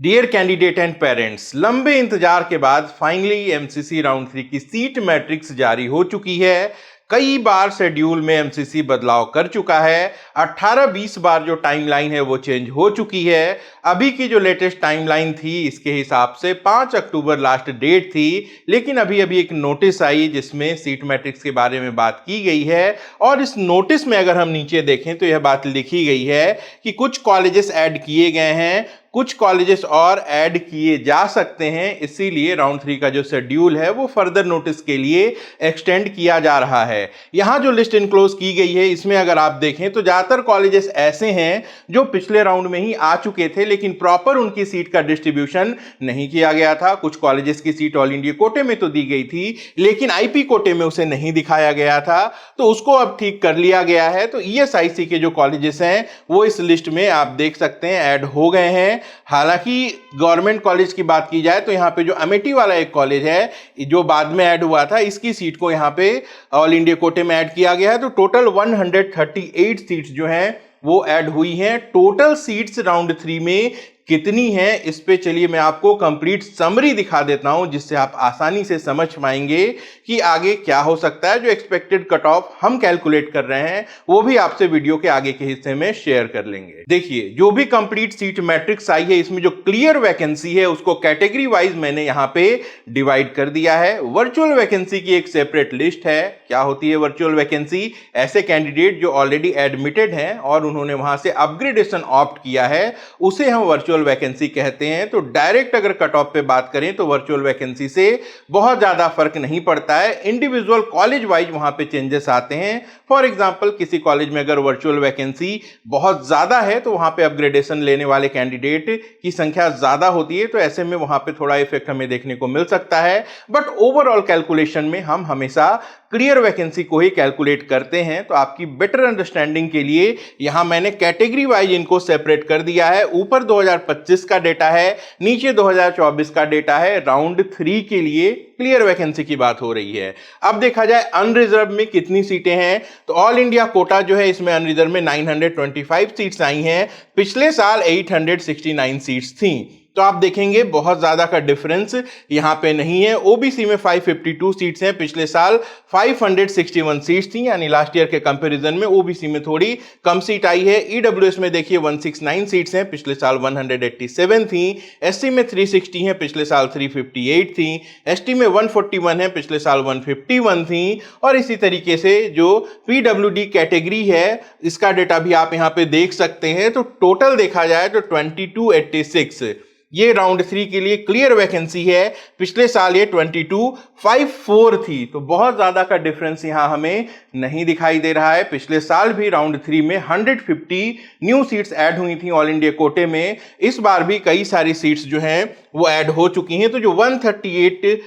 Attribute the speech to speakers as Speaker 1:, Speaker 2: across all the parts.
Speaker 1: Dear candidate and parents, लंबे इंतजार के बाद फाइनली एमसीसी राउंड 3 की सीट मैट्रिक्स जारी हो चुकी है। कई बार शेड्यूल में एमसीसी बदलाव कर चुका है। 18-20 बार जो टाइमलाइन है वो चेंज हो चुकी है। अभी की जो लेटेस्ट टाइमलाइन थी इसके हिसाब से 5 अक्टूबर लास्ट डेट थी, लेकिन अभी एक नोटिस आई जिसमें सीट मैट्रिक्स के बारे में बात की गई है। और इस नोटिस में अगर हम नीचे देखें तो यह बात लिखी गई है कि कुछ कॉलेजेस ऐड किए गए हैं, कुछ कॉलेजेस और ऐड किए जा सकते हैं, इसीलिए राउंड 3 का जो शेड्यूल है वो फर्दर नोटिस के लिए एक्सटेंड किया जा रहा है। यहां जो लिस्ट इनक्लोज की गई है इसमें अगर आप देखें तो ज्यादातर कॉलेजेस ऐसे हैं जो पिछले राउंड में ही आ चुके थे, लेकिन प्रॉपर उनकी सीट का डिस्ट्रीब्यूशन नहीं किया गया था। कुछ कॉलेजेस की सीट ऑल इंडिया कोटे में तो दी गई थी, लेकिन आईपी कोटे में उसे नहीं दिखाया गया था, तो उसको अब ठीक कर लिया गया है। तो ईएसआईसी के जो कॉलेजेस हैं वो इस लिस्ट में आप देख सकते हैं ऐड हो गए हैं। हालांकि गवर्नमेंट कॉलेज की बात की जाए तो यहां पे जो अमेठी वाला एक कॉलेज है जो बाद में ऐड हुआ था, इसकी सीट को यहां पे ऑल इंडिया कोटे में ऐड किया गया है। तो टोटल 138 सीट्स जो हैं वो ऐड हुई हैं। टोटल सीट्स राउंड 3 में कितनी है इस पे चलिए मैं आपको कंप्लीट समरी दिखा देता हूं, जिससे आप आसानी से समझ पाएंगे कि आगे क्या हो सकता है। जो एक्सपेक्टेड कट ऑफ हम कैलकुलेट कर रहे हैं वो भी आपसे वीडियो के आगे के हिस्से में शेयर कर लेंगे। देखिए, जो भी कंप्लीट सीट मैट्रिक्स आई है इसमें जो क्लियर वैकेंसी है उसको कैटेगरी वाइज मैंने यहां पे डिवाइड कर दिया है। वर्चुअल वैकेंसी की एक सेपरेट लिस्ट है। क्या होती है वर्चुअल वैकेंसी? ऐसे कैंडिडेट जो ऑलरेडी एडमिटेड हैं और उन्होंने वहां से अपग्रेडेशन ऑप्ट किया है, उसे हम वर्चुअल वैकेंसी कहते हैं। तो डायरेक्ट अगर कट ऑफ पे बात करें तो वर्चुअल वैकेंसी से बहुत ज्यादा फर्क नहीं पड़ता है। इंडिविजुअल कॉलेज वाइज वहां पे चेंजेस आते हैं। फॉर एग्जांपल, किसी कॉलेज में अगर वर्चुअल वैकेंसी बहुत ज्यादा है तो वहां पे अपग्रेडेशन लेने वाले कैंडिडेट की संख्या ज्यादा होती है, तो ऐसे में वहां पे थोड़ा इफेक्ट हमें देखने को मिल सकता है। बट ओवरऑल कैलकुलेशन में हम हमेशा क्लियर वैकेंसी को ही कैलकुलेट करते हैं। तो आपकी बेटर अंडरस्टैंडिंग के लिए यहां मैंने कैटेगरी वाइज इनको सेपरेट कर दिया है। ऊपर 2025 का डेटा है, नीचे 2024 का डेटा है। राउंड 3 के लिए क्लियर वैकेंसी की बात हो रही है। अब देखा जाए अनरिजर्व में कितनी सीटें हैं, तो ऑल इंडिया कोटा जो है इसमें अनरिजर्व में 925 सीट्स आई हैं। पिछले साल 869 सीट्स थी। तो आप देखेंगे बहुत ज्यादा का डिफरेंस यहां पे नहीं है। ओबीसी में 552 सीट्स हैं, पिछले साल 561 सीट्स थी, यानी लास्ट ईयर के कंपैरिजन में ओबीसी में थोड़ी कम सीट आई है। ईडब्ल्यूएस में देखिए 169 सीट्स हैं, पिछले साल 187 थी। एसटी में 360 हैं, पिछले साल 358 थी। एसटी में 141 है, पिछले साल 151 थी। और इसी तरीके से जो पीडब्ल्यूडी कैटेगरी है इसका डेटा भी आप यहां पे देख सकते हैं। तो टोटल देखा जाए तो 2286 ये राउंड 3 के लिए क्लियर वैकेंसी है। पिछले साल ये 2254 थी। तो बहुत ज्यादा का डिफरेंस यहां हमें नहीं दिखाई दे रहा है। पिछले साल भी राउंड 3 में 150 न्यू सीट्स ऐड हुई थी ऑल इंडिया कोटे में। इस बार भी कई सारी सीट्स जो हैं वो ऐड हो चुकी हैं। तो जो 138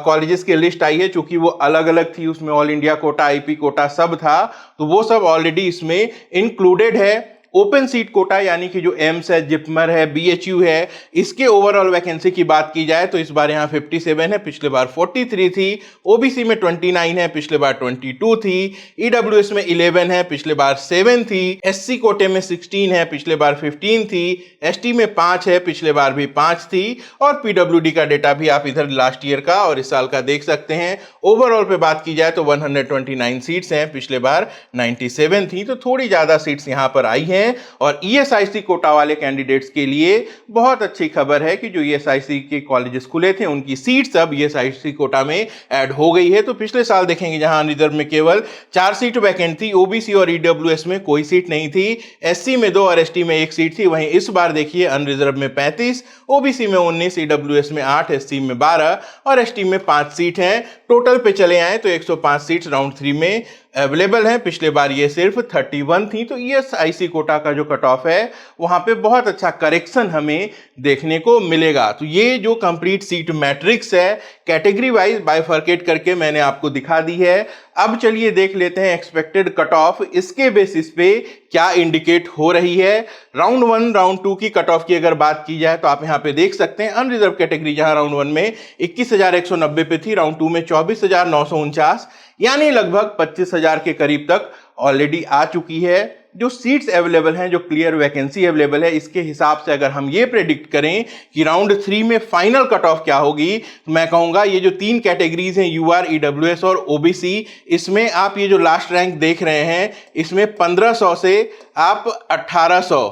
Speaker 1: कॉलेजेस की लिस्ट आई है, चूंकि वो अलग अलग थी, उसमें all India quota, IP quota सब था, तो वो सब ऑलरेडी इसमें इंक्लूडेड है। ओपन सीट कोटा यानी कि जो एम्स है, जिपमर है, बीएचयू है, इसके ओवरऑल वैकेंसी की बात की जाए तो इस बार यहां 57 है, पिछले बार 43 थी। ओबीसी में 29 है, पिछले बार 22 थी। ईडब्ल्यूएस में 11 है, पिछले बार 7 थी। एससी कोटे में 16 है, पिछले बार 15 थी। एसटी में 5 है, पिछले बार भी 5 थी। और पीडब्ल्यूडी का डेटा भी आप इधर लास्ट ईयर का और इस साल का देख सकते हैं। ओवरऑल पे बात की जाए तो 129 सीट्स हैं, पिछले बार 97 थी। तो थोड़ी ज्यादा सीट्स यहां पर आई हैं। और ईएसआईसी कोटा वाले कैंडिडेट्स के लिए बहुत अच्छी खबर है कि जो ईएसआईसी के कॉलेजेस खुले थे उनकी सीट्स अब ईएसआईसी कोटा में ऐड हो गई है। तो पिछले साल देखेंगे जहां रिजर्व में केवल 4 सीट वैकेंट थी, ओबीसी और ईडब्ल्यूएस में कोई सीट नहीं थी, एससी में 2 और एसटी में 1 सीट थी। वहीं इस बार देखिए अनरिजर्व में 35, ओबीसी में 19, ईडब्ल्यूएस में 8, एससी में 12 और एसटी में 5 सीट हैं। टोटल पे चले आए तो 105 सीट्स राउंड 3 में अवेलेबल हैं। पिछले बार ये सिर्फ 31 थी। तो ईएसआईसी कोटा का जो कट ऑफ है वहां पे बहुत अच्छा करेक्शन हमें देखने को मिलेगा। तो ये जो कंप्लीट सीट मैट्रिक्स है कैटेगरी वाइज बाइफर्केट करके मैंने आपको दिखा दी है। अब चलिए देख लेते हैं एक्सपेक्टेड कट ऑफ इसके बेसिस पे क्या इंडिकेट हो रही है। राउंड 1 राउंड 2 की कट ऑफ की अगर बात की जाए तो आप यहां पे देख सकते हैं अनरिजर्व कैटेगरी जहां राउंड 1 में 21,190 पे थी, राउंड 2 में 24,949, यानी लगभग 25,000 के करीब तक ऑलरेडी आ चुकी है। जो सीट्स अवेलेबल हैं, जो क्लियर वैकेंसी अवेलेबल है, इसके हिसाब से अगर हम ये प्रेडिक्ट करें कि राउंड 3 में फाइनल कट ऑफ क्या होगी, तो मैं कहूंगा ये जो 3 कैटेगरीज हैं, यूआर, ईडब्ल्यूएस और ओबीसी, इसमें आप ये जो लास्ट रैंक देख रहे हैं, इसमें 1500 से आप 1800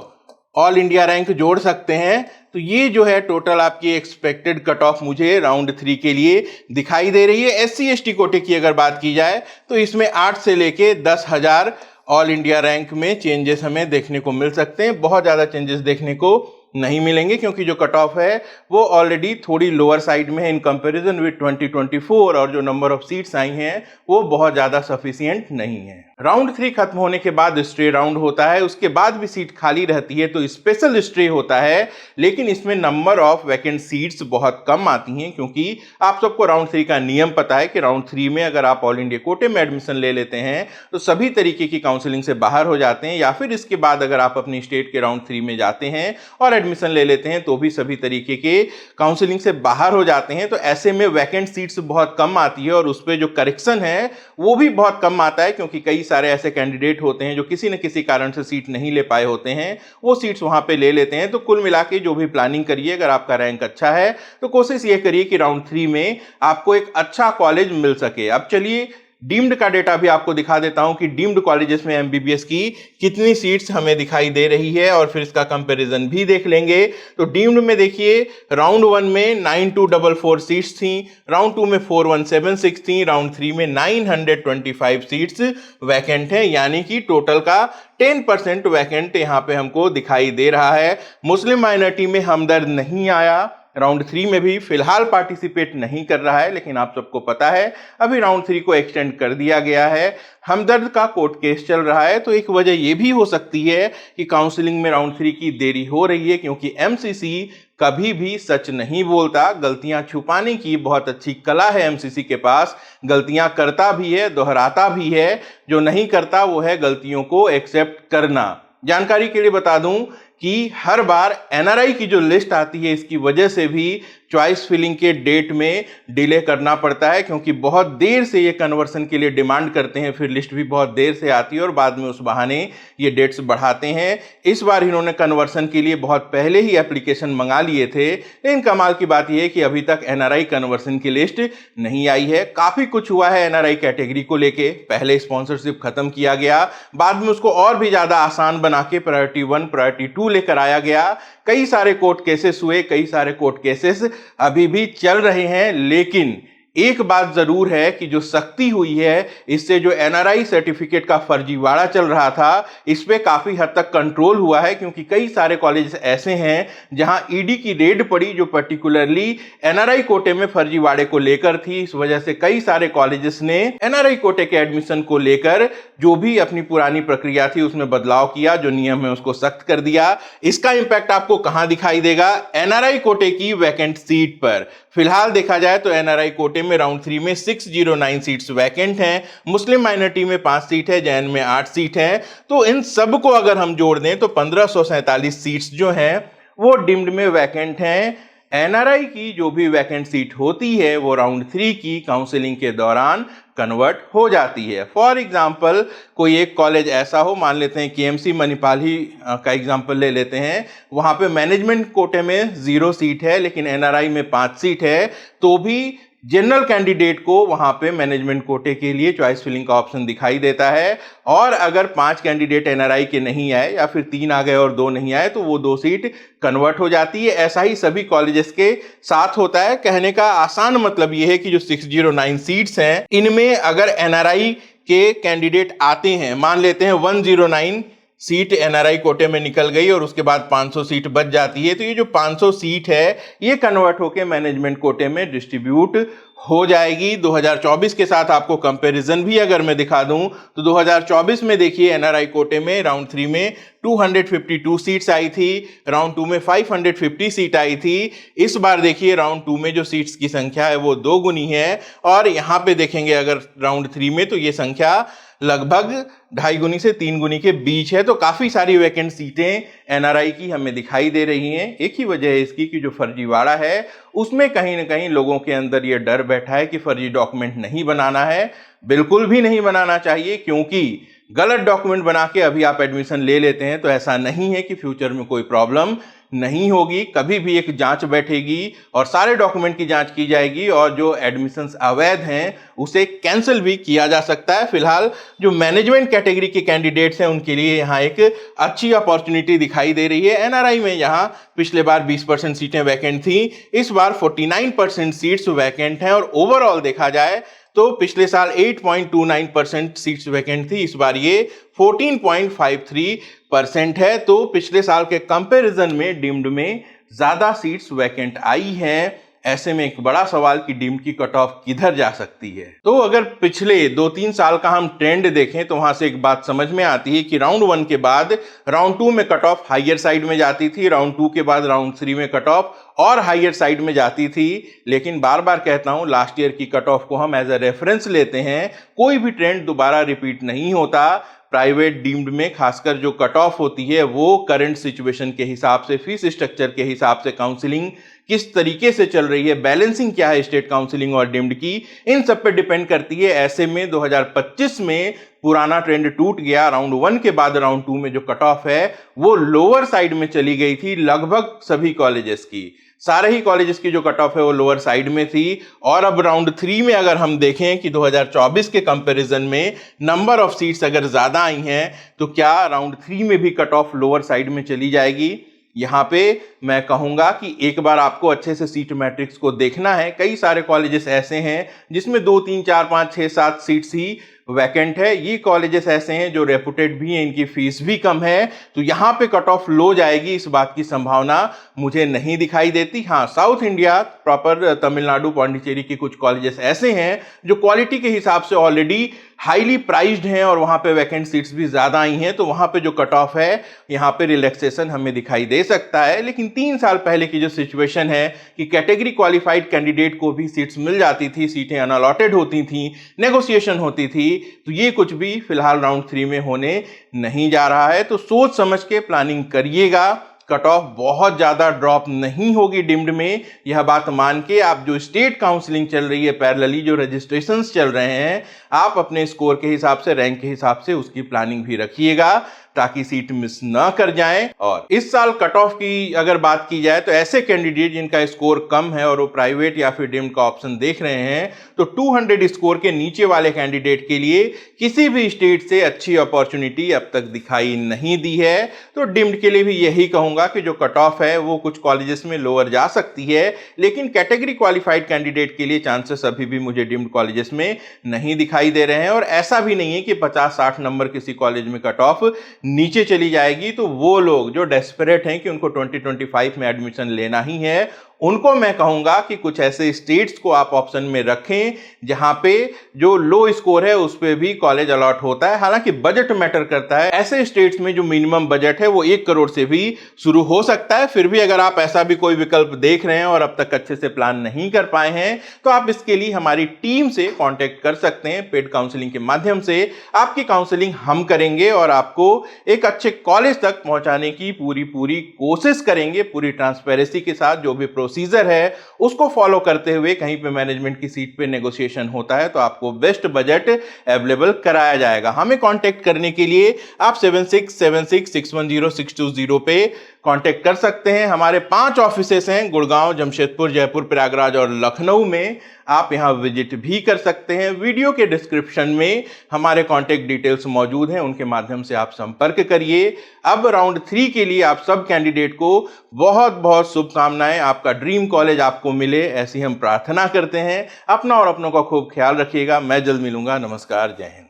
Speaker 1: ऑल इंडिया रैंक जोड़ सकते हैं। तो ये जो है टोटल आपकी एक्सपेक्टेड कट ऑफ मुझे राउंड 3 के लिए दिखाई दे रही है। एससी एसटी कोटे की अगर बात की जाए तो इसमें 8 से लेके 10,000 ऑल इंडिया रैंक में चेंजेस हमें देखने को मिल सकते हैं। बहुत ज़्यादा चेंजेस देखने को नहीं मिलेंगे क्योंकि जो कट ऑफ है वो ऑलरेडी थोड़ी लोअर साइड में है इन कंपैरिजन विद 2024, और जो नंबर ऑफ सीट्स आई हैं वो बहुत ज़्यादा सफिशिएंट नहीं है। राउंड 3 खत्म होने के बाद स्ट्रे राउंड होता है, उसके बाद भी सीट खाली रहती है तो स्पेशल स्ट्रे होता है, लेकिन इसमें नंबर ऑफ वैकेंट सीट्स बहुत कम आती हैं क्योंकि आप सबको राउंड 3 का नियम पता है कि राउंड 3 में अगर आप ऑल इंडिया कोटे में एडमिशन ले लेते हैं तो सभी तरीके की काउंसलिंग से बाहर हो जाते हैं, या फिर इसके बाद अगर आप अपनी स्टेट के राउंड 3 में जाते हैं और एडमिशन ले लेते हैं तो भी सभी तरीके के काउंसलिंग से बाहर हो जाते हैं। तो ऐसे में वैकेंट सीट्स बहुत कम आती है और उस पर जो करेक्शन है वो भी बहुत कम आता है क्योंकि कई सारे ऐसे कैंडिडेट होते हैं जो किसी न किसी कारण से सीट नहीं ले पाए होते हैं, वो सीट्स वहां पे ले लेते हैं। तो कुल मिला के जो भी प्लानिंग करिए, अगर आपका रैंक अच्छा है तो कोशिश ये करिए कि राउंड 3 में आपको एक अच्छा कॉलेज मिल सके। अब चलिए डीम्ड का डेटा भी आपको दिखा देता हूं कि डीम्ड कॉलेजेस में एमबीबीएस की कितनी सीट्स हमें दिखाई दे रही है और फिर इसका कंपैरिजन भी देख लेंगे। तो डीम्ड में देखिए राउंड 1 में 9244 सीट्स थी, राउंड 2 में 4176 थी, राउंड 3 में 925 सीट्स वैकेंट है, यानी कि टोटल का 10% वैकेंट यहां पे हमको दिखाई दे रहा है। मुस्लिम माइनॉरिटी में हमदर्द नहीं आया, राउंड 3 में भी फिलहाल पार्टिसिपेट नहीं कर रहा है, लेकिन आप सबको पता है अभी राउंड 3 को एक्सटेंड कर दिया गया है। हमदर्द का कोर्ट केस चल रहा है, तो एक वजह यह भी हो सकती है कि काउंसलिंग में राउंड 3 की देरी हो रही है क्योंकि एमसीसी कभी भी सच नहीं बोलता। गलतियां छुपाने की बहुत अच्छी कला है एमसीसी के पास, गलतियां करता भी है, दोहराता भी है, जो नहीं करता वो है गलतियों को एक्सेप्ट करना। जानकारी के लिए बता दूं कि हर बार एनआरआई की जो लिस्ट आती है इसकी वजह से भी चॉइस फिलिंग के डेट में डिले करना पड़ता है क्योंकि बहुत देर से ये कन्वर्सन के लिए डिमांड करते हैं, फिर लिस्ट भी बहुत देर से आती है और बाद में उस बहाने ये डेट्स बढ़ाते हैं। इस बार इन्होंने कन्वर्सन के लिए बहुत पहले ही एप्लीकेशन मंगा लिए थे, लेकिन कमाल की बात यह है कि अभी तक एनआरआई कन्वर्सन की लिस्ट नहीं आई है। काफी कुछ हुआ है एनआरआई कैटेगरी को लेके, पहले स्पॉन्सरशिप खत्म किया गया, बाद में उसको और भी ज्यादा आसान बना के प्रायोरिटी 1 प्रायोरिटी 2 लेकर आया गया। कई सारे कोर्ट केसेस हुए, कई सारे कोर्ट केसेस अभी भी चल रहे हैं, लेकिन एक बात जरूर है कि जो सख्ती हुई है इससे जो एनआरआई सर्टिफिकेट का फर्जीवाड़ा चल रहा था इस पे काफी हद तक कंट्रोल हुआ है क्योंकि कई सारे कॉलेज ऐसे हैं जहां ईडी की रेड पड़ी जो पर्टिकुलरली एनआरआई कोटे में फर्जीवाड़े को लेकर थी। इस वजह से कई सारे कॉलेजेस ने एनआरआई कोटे के एडमिशन को लेकर जो भी अपनी पुरानी प्रक्रिया थी उसमें बदलाव किया, जो नियम है उसको सख्त कर दिया। इसका इंपैक्ट आपको कहां दिखाई देगा? एनआरआई कोटे की वैकेंट सीट पर। फिलहाल देखा जाए तो एनआरआई कोटे में राउंड 3 में 609 सीट्स वैकेंट हैं, मुस्लिम माइनॉरिटी में 5 सीट है, जैन में 8 सीट है। तो इन सब को अगर हम जोड़ दें तो 1547 सीट्स जो हैं वो डीम्ड में वैकेंट हैं। एनआरआई की जो भी वैकेंट सीट होती है वो राउंड 3 की काउंसलिंग के दौरान कन्वर्ट हो जाती है। फॉर एग्जाम्पल कोई एक कॉलेज ऐसा हो, मान लेते हैं केएमसी मणिपाल ही का एग्जाम्पल ले लेते हैं, वहां पे मैनेजमेंट कोटे में 0 सीट है लेकिन एनआरआई में 5 सीट है, तो भी जनरल कैंडिडेट को वहां पे मैनेजमेंट कोटे के लिए चॉइस फिलिंग का ऑप्शन दिखाई देता है। और अगर 5 कैंडिडेट एनआरआई के नहीं आए या फिर 3 आ गए और 2 नहीं आए तो वो 2 सीट कन्वर्ट हो जाती है। ऐसा ही सभी कॉलेजेस के साथ होता है। कहने का आसान मतलब ये है कि जो 609 सीट्स हैं इनमें अगर एनआरआई के कैंडिडेट आते हैं, मान लेते हैं 109 सीट एनआरआई कोटे में निकल गई और उसके बाद 500 सीट बच जाती है, तो ये जो 500 सीट है ये कन्वर्ट होकर मैनेजमेंट कोटे में डिस्ट्रीब्यूट हो जाएगी। 2024 के साथ आपको कंपैरिजन भी अगर मैं दिखा दूं तो 2024 में देखिए एनआरआई कोटे में राउंड 3 में 252 सीट्स आई थी, राउंड 2 में 550 सीट आई थी। इस बार देखिए राउंड 2 में जो सीट्स की संख्या है वो 2 गुनी है और यहां पे देखेंगे अगर राउंड 3 में तो ये संख्या लगभग 2.5 गुनी से 3 गुनी के बीच है। तो काफी सारी वैकेंट सीटें एनआरआई की हमें दिखाई दे रही हैं। एक ही वजह है इसकी कि जो फर्जीवाड़ा है उसमें कहीं ना कहीं लोगों के अंदर ये डर बैठा है कि फर्जी डॉक्यूमेंट नहीं बनाना है। बिल्कुल भी नहीं बनाना चाहिए, क्योंकि गलत डॉक्यूमेंट बना के अभी आप एडमिशन ले लेते हैं तो ऐसा नहीं है कि फ्यूचर में कोई प्रॉब्लम नहीं होगी। कभी भी एक जांच बैठेगी और सारे डॉक्यूमेंट की जांच की जाएगी और जो एडमिशंस अवैध हैं उसे कैंसिल भी किया जा सकता है। फिलहाल जो मैनेजमेंट कैटेगरी के कैंडिडेट्स हैं उनके लिए यहाँ एक अच्छी अपॉर्चुनिटी दिखाई दे रही है। एनआरआई में यहाँ पिछले बार 20% सीटें वैकेंट थी, इस बार 49% सीट्स वैकेंट हैं और ओवरऑल देखा जाए तो पिछले साल 8.29% सीट्स वैकेंट थी, इस बार ये 14.53% है। तो पिछले साल के कंपैरिजन में डीम्ड में ज्यादा सीट्स वैकेंट आई हैं। ऐसे में एक बड़ा सवाल कि डीम्ड की कट ऑफ किधर जा सकती है। तो अगर पिछले 2-3 साल का हम ट्रेंड देखें तो वहां से एक बात समझ में आती है कि राउंड 1 के बाद राउंड 2 में कट ऑफ हायर साइड में जाती थी, राउंड 2 के बाद राउंड 3 में कट ऑफ और हायर साइड में जाती थी। लेकिन बार बार कहता हूं, लास्ट ईयर की कट ऑफ को हम एज ए रेफरेंस लेते हैं, कोई भी ट्रेंड दोबारा रिपीट नहीं होता। प्राइवेट डीम्ड में खासकर जो कट ऑफ होती है वो करंट सिचुएशन के हिसाब से, फीस स्ट्रक्चर के हिसाब से, काउंसलिंग किस तरीके से चल रही है, बैलेंसिंग क्या है स्टेट काउंसलिंग और डीम्ड की, इन सब पे डिपेंड करती है। ऐसे में 2025 में पुराना ट्रेंड टूट गया। राउंड 1 के बाद राउंड 2 में जो कट ऑफ है वो लोअर साइड में चली गई थी लगभग सभी कॉलेजेस की। सारे ही कॉलेजेस की जो कट ऑफ है वो लोअर साइड में थी। और अब राउंड 3 में अगर हम देखें कि 2024 के कंपैरिजन में नंबर ऑफ सीट्स अगर ज्यादा आई हैं तो क्या राउंड 3 में भी कट ऑफ लोअर साइड में चली जाएगी? यहाँ पे मैं कहूंगा कि एक बार आपको अच्छे से सीट मैट्रिक्स को देखना है। कई सारे कॉलेजेस ऐसे हैं जिसमें 2, 3, 4, 5, 6, 7 सीट्स ही वैकेंट है। ये कॉलेजेस ऐसे हैं जो रेपुटेड भी हैं, इनकी फीस भी कम है, तो यहाँ पे कट ऑफ लो जाएगी इस बात की संभावना मुझे नहीं दिखाई देती। हाँ, south India proper Tamil Nadu, Pondicherry के कुछ कॉलेजेस ऐसे हैं जो क्वालिटी के हिसाब से ऑलरेडी हाईली प्राइस्ड हैं और वहां पे वैकेंट सीट्स भी ज्यादा आई हैं, तो वहां पे जो कट ऑफ है यहाँ पे रिलैक्सेशन हमें दिखाई दे सकता है। लेकिन 3 साल पहले की जो सिचुएशन है कि कैटेगरी क्वालिफाइड कैंडिडेट को भी सीट्स मिल जाती थी, सीटें अनअलॉटेड होती थी, नेगोशिएशन होती थी, तो ये कुछ भी फिलहाल राउंड 3 में होने नहीं जा रहा है। तो सोच समझ के प्लानिंग करिएगा। कट ऑफ बहुत ज्यादा ड्रॉप नहीं होगी डीम्ड में, यह बात मान के आप जो स्टेट काउंसलिंग चल रही है, पैरेलली जो रजिस्ट्रेशंस चल रहे हैं, आप अपने स्कोर के हिसाब से, रैंक के हिसाब से उसकी प्लानिंग भी रखिएगा ताकि सीट मिस ना कर जाएं। और इस साल कट ऑफ की अगर बात की जाए तो ऐसे कैंडिडेट जिनका स्कोर कम है और वो प्राइवेट या फिर डीम्ड का ऑप्शन देख रहे हैं, तो 200 स्कोर के नीचे वाले कैंडिडेट के लिए किसी भी स्टेट से अच्छी अपॉर्चुनिटी अब तक दिखाई नहीं दी है। तो डीम्ड के लिए भी यही कहूंगा कि जो कट ऑफ है वो कुछ कॉलेजेस में लोअर जा सकती है, लेकिन कैटेगरी क्वालिफाइड कैंडिडेट के लिए चांसेस अभी भी मुझे डीम्ड कॉलेजेस में नहीं दिखाई दे रहे हैं। और ऐसा भी नहीं है कि 50-60 नंबर किसी कॉलेज में कट ऑफ नीचे चली जाएगी, तो वो लोग जो डेस्परेट हैं कि उनको 2025 में एडमिशन लेना ही है, उनको मैं कहूंगा कि कुछ ऐसे स्टेट्स को आप ऑप्शन में रखें जहां पे जो लो स्कोर है उस पे भी कॉलेज अलॉट होता है। हालांकि बजट मैटर करता है, ऐसे स्टेट्स में जो मिनिमम बजट है वो 1 करोड़ से भी शुरू हो सकता है। फिर भी अगर आप ऐसा भी कोई विकल्प देख रहे हैं और अब तक अच्छे से प्लान नहीं कर पाए हैं, तो आप इसके लिए हमारी टीम से कांटेक्ट कर सकते हैं। पेड काउंसलिंग के माध्यम से आपकी काउंसलिंग हम करेंगे और आपको एक अच्छे कॉलेज तक पहुंचाने की पूरी कोशिश करेंगे, पूरी ट्रांसपेरेंसी के साथ। जो भी प्रोसीजर है उसको फॉलो करते हुए कहीं पे मैनेजमेंट की सीट पे नेगोशिएशन होता है तो आपको बेस्ट बजट अवेलेबल कराया जाएगा। हमें कांटेक्ट करने के लिए आप 7676610620 पे कांटेक्ट कर सकते हैं। हमारे 5 ऑफिसेस हैं, गुड़गांव, जमशेदपुर, जयपुर, प्रयागराज और लखनऊ में। आप यहां विजिट भी कर सकते हैं। वीडियो के डिस्क्रिप्शन में हमारे कांटेक्ट डिटेल्स मौजूद हैं, उनके माध्यम से आप संपर्क करिए। अब राउंड 3 के लिए आप सब कैंडिडेट को बहुत बहुत शुभकामनाएं। आपका ड्रीम कॉलेज आपको मिले, ऐसी हम प्रार्थना करते हैं। अपना और अपनों का खूब ख्याल रखिएगा। मैं जल्द मिलूंगा। नमस्कार, जय हिंद।